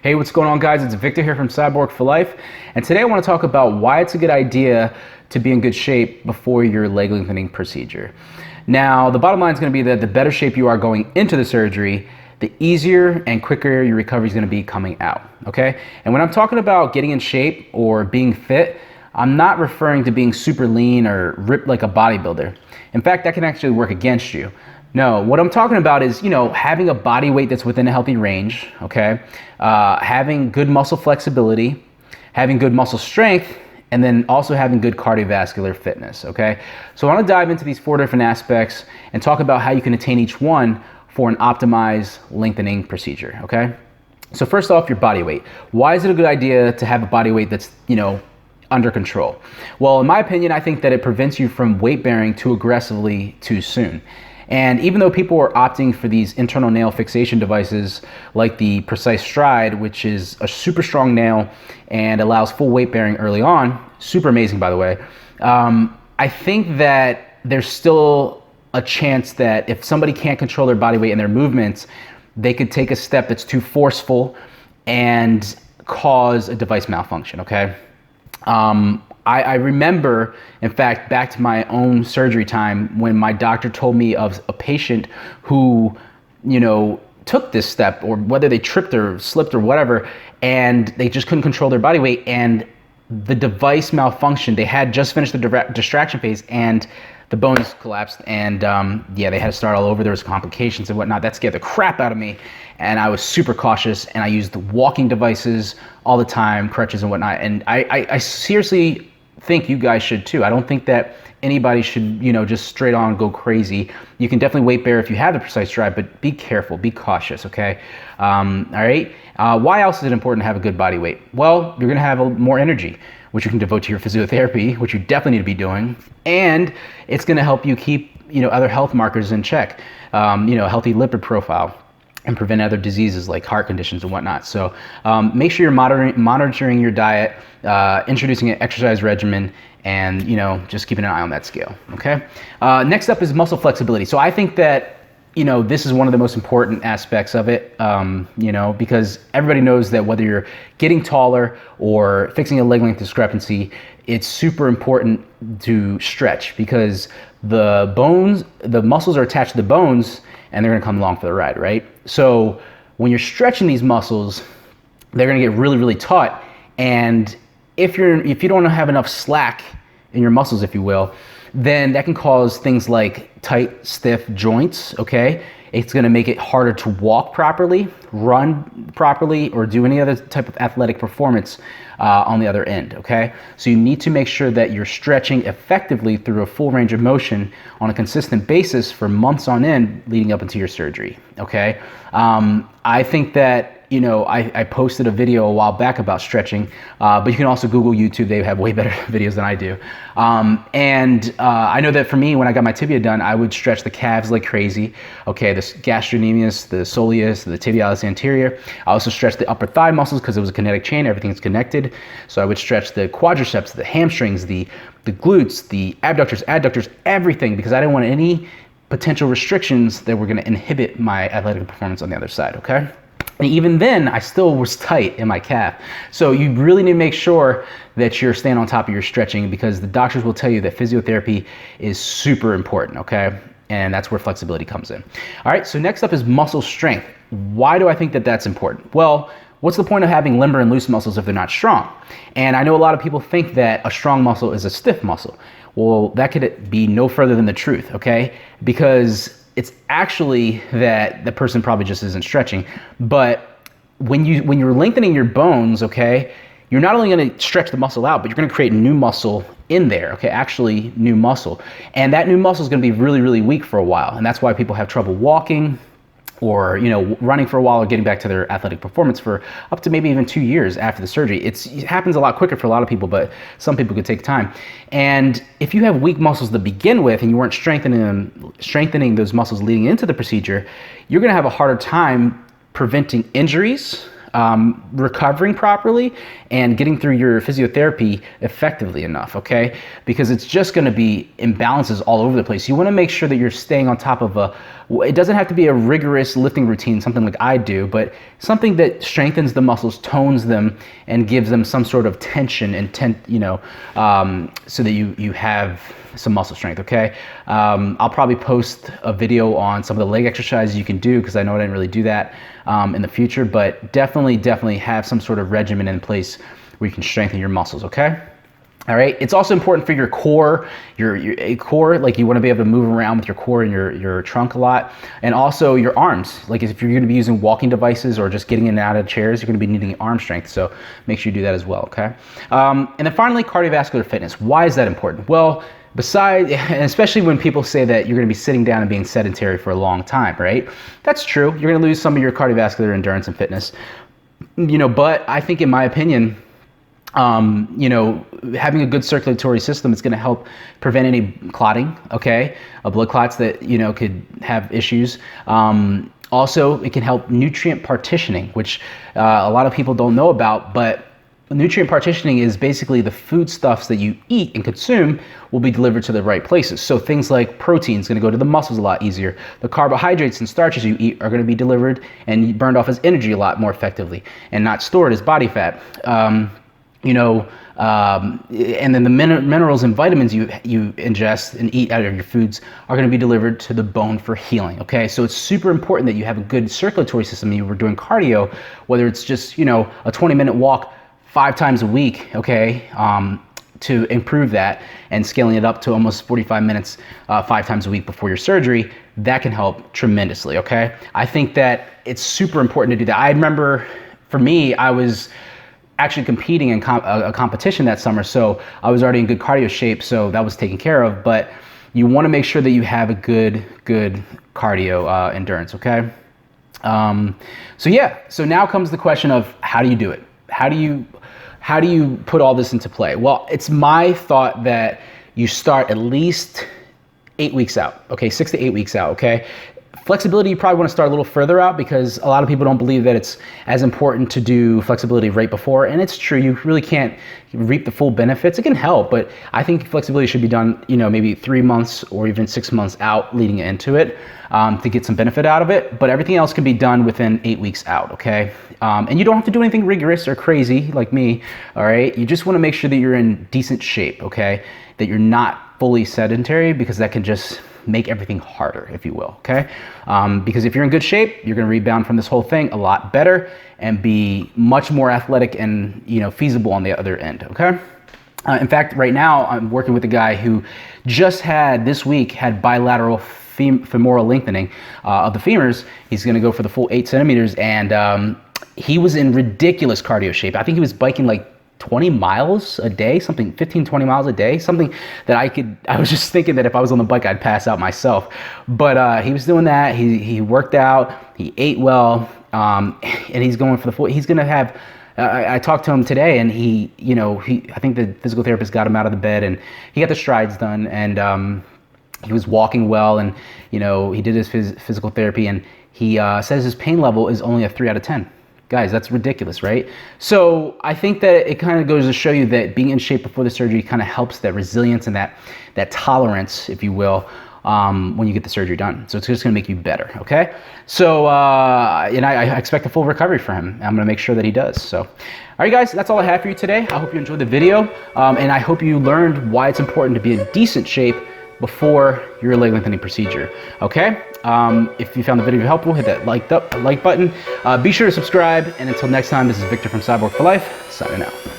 Hey, what's going on, guys? It's Victor here from Cyborg for Life, and today I want to talk about why it's a good idea to be in good shape before your leg lengthening procedure. Now, the bottom line is going to be that the better shape you are going into the surgery, the easier and quicker your recovery is going to be coming out, okay? And when I'm talking about getting in shape or being fit, I'm not referring to being super lean or ripped like a bodybuilder. In fact, that can actually work against you. No, what I'm talking about is, having a body weight that's within a healthy range, okay? Having good muscle flexibility, having good muscle strength, and then also having good cardiovascular fitness, okay? So I want to dive into these 4 different aspects and talk about how you can attain each one for an optimized lengthening procedure, okay? So first off, your body weight. Why is it a good idea to have a body weight that's, under control? Well, in my opinion, I think that it prevents you from weight bearing too aggressively too soon. And even though people are opting for these internal nail fixation devices like the Precise Stride, which is a super strong nail and allows full weight bearing early on, super amazing by the way, I think that there's still a chance that if somebody can't control their body weight and their movements, they could take a step that's too forceful and cause a device malfunction, okay? I remember, in fact, back to my own surgery time when my doctor told me of a patient who, took this step, or whether they tripped or slipped or whatever, and they just couldn't control their body weight and the device malfunctioned. They had just finished the distraction phase and the bones collapsed, and they had to start all over. There was complications and whatnot. That scared the crap out of me, and I was super cautious, and I used the walking devices all the time, crutches and whatnot, and I seriously think you guys should too. I don't think that anybody should, just straight on go crazy. You can definitely weight bear if you have the Precise Stride, but be careful, be cautious, okay? All right. Why else is it important to have a good body weight? Well, you're gonna have more energy, which you can devote to your physiotherapy, which you definitely need to be doing, and it's gonna help you keep, other health markers in check, healthy lipid profile, and prevent other diseases like heart conditions and whatnot. So make sure you're monitoring your diet, introducing an exercise regimen, and just keeping an eye on that scale, okay? Next up is muscle flexibility. So I think that this is one of the most important aspects of it, because everybody knows that whether you're getting taller or fixing a leg length discrepancy, it's super important to stretch, because the muscles are attached to the bones and they're gonna come along for the ride, right? So when you're stretching these muscles, they're gonna get really, really taut. And if you don't have enough slack in your muscles, if you will, then that can cause things like tight, stiff joints, okay? It's gonna make it harder to walk properly, run properly, or do any other type of athletic performance on the other end, okay? So you need to make sure that you're stretching effectively through a full range of motion on a consistent basis for months on end leading up into your surgery, okay? I think that I posted a video a while back about stretching, but you can also Google YouTube. They have way better videos than I do. I know that for me, when I got my tibia done, I would stretch the calves like crazy. Okay, the gastrocnemius, the soleus, the tibialis anterior. I also stretched the upper thigh muscles because it was a kinetic chain. Everything's connected. So I would stretch the quadriceps, the hamstrings, the glutes, the abductors, adductors, everything, because I didn't want any potential restrictions that were going to inhibit my athletic performance on the other side, okay? And even then, I still was tight in my calf. So you really need to make sure that you're staying on top of your stretching, because the doctors will tell you that physiotherapy is super important, okay? And that's where flexibility comes in. All right, so next up is muscle strength. Why do I think that that's important? Well, what's the point of having limber and loose muscles if they're not strong? And I know a lot of people think that a strong muscle is a stiff muscle. Well, that could be no further than the truth, okay? Because it's actually that the person probably just isn't stretching. But when you're lengthening your bones, okay, you're not only gonna stretch the muscle out, but you're gonna create new muscle in there, okay, actually new muscle. And that new muscle is gonna be really, really weak for a while. And that's why people have trouble walking, or running for a while, or getting back to their athletic performance for up to maybe even 2 years after the surgery. It happens a lot quicker for a lot of people, but some people could take time. And if you have weak muscles to begin with and you weren't strengthening those muscles leading into the procedure, you're gonna have a harder time preventing injuries, recovering properly and getting through your physiotherapy effectively enough, okay? Because it's just gonna be imbalances all over the place. You wanna make sure that you're staying on top of it doesn't have to be a rigorous lifting routine, something like I do, but something that strengthens the muscles, tones them, and gives them some sort of tension and so that you have some muscle strength, okay? I'll probably post a video on some of the leg exercises you can do, because I know I didn't really do that in the future, but definitely have some sort of regimen in place where you can strengthen your muscles, okay? All right, it's also important for your core, your core, like you want to be able to move around with your core and your trunk a lot, and also your arms. Like if you're going to be using walking devices or just getting in and out of chairs, you're going to be needing arm strength, so make sure you do that as well, okay? And then finally, cardiovascular fitness. Why is that important? Well, besides, and especially when people say that you're going to be sitting down and being sedentary for a long time, right? That's true. You're going to lose some of your cardiovascular endurance and fitness, but I think, in my opinion, having a good circulatory system is going to help prevent any clotting, okay? Blood clots that, could have issues. Also, it can help nutrient partitioning, which a lot of people don't know about, but nutrient partitioning is basically the foodstuffs that you eat and consume will be delivered to the right places. So things like protein is going to go to the muscles a lot easier. The carbohydrates and starches you eat are going to be delivered and burned off as energy a lot more effectively and not stored as body fat. And then the minerals and vitamins you ingest and eat out of your foods are going to be delivered to the bone for healing, okay? So it's super important that you have a good circulatory system. You were doing cardio, whether it's just, a 20-minute walk 5 times a week, okay, to improve that, and scaling it up to almost 45 minutes 5 times a week before your surgery, that can help tremendously, okay? I think that it's super important to do that. I remember, for me, I was actually competing in a competition that summer, so I was already in good cardio shape, so that was taken care of. But you want to make sure that you have a good cardio endurance, okay? So now comes the question of, how do you do it? How do you put all this into play? Well, it's my thought that you start at least 8 weeks out, okay? 6 to 8 weeks out, okay? Flexibility, you probably want to start a little further out, because a lot of people don't believe that it's as important to do flexibility right before. And it's true, you really can't reap the full benefits. It can help, but I think flexibility should be done, maybe 3 months or even 6 months out leading into it to get some benefit out of it. But everything else can be done within 8 weeks out, okay? And you don't have to do anything rigorous or crazy like me, all right? You just want to make sure that you're in decent shape, okay? That you're not fully sedentary, because that can just make everything harder, if you will, okay? Because if you're in good shape, you're gonna rebound from this whole thing a lot better and be much more athletic and feasible on the other end, okay? In fact, right now, I'm working with a guy who just this week had bilateral femoral lengthening of the femurs. He's gonna go for the full 8 centimeters, and he was in ridiculous cardio shape. I think he was biking like 20 miles a day, 15-20 miles a day, something that I was just thinking that if I was on the bike, I'd pass out myself. But he was doing that. He worked out, he ate well, and he's going for the full. He's going to have, I talked to him today, and I think the physical therapist got him out of the bed, and he got the strides done, and he was walking well, and he did his physical therapy, and he says his pain level is only a 3 out of 10. Guys, that's ridiculous, right? So I think that it kind of goes to show you that being in shape before the surgery kind of helps that resilience and that tolerance, if you will, when you get the surgery done. So it's just going to make you better, okay? So, and I expect a full recovery for him. I'm going to make sure that he does. So, all right, guys, that's all I have for you today. I hope you enjoyed the video, and I hope you learned why it's important to be in decent shape before your leg lengthening procedure, okay? If you found the video helpful, hit that like button. Be sure to subscribe, and until next time, this is Victor from Cyborg for Life, signing out.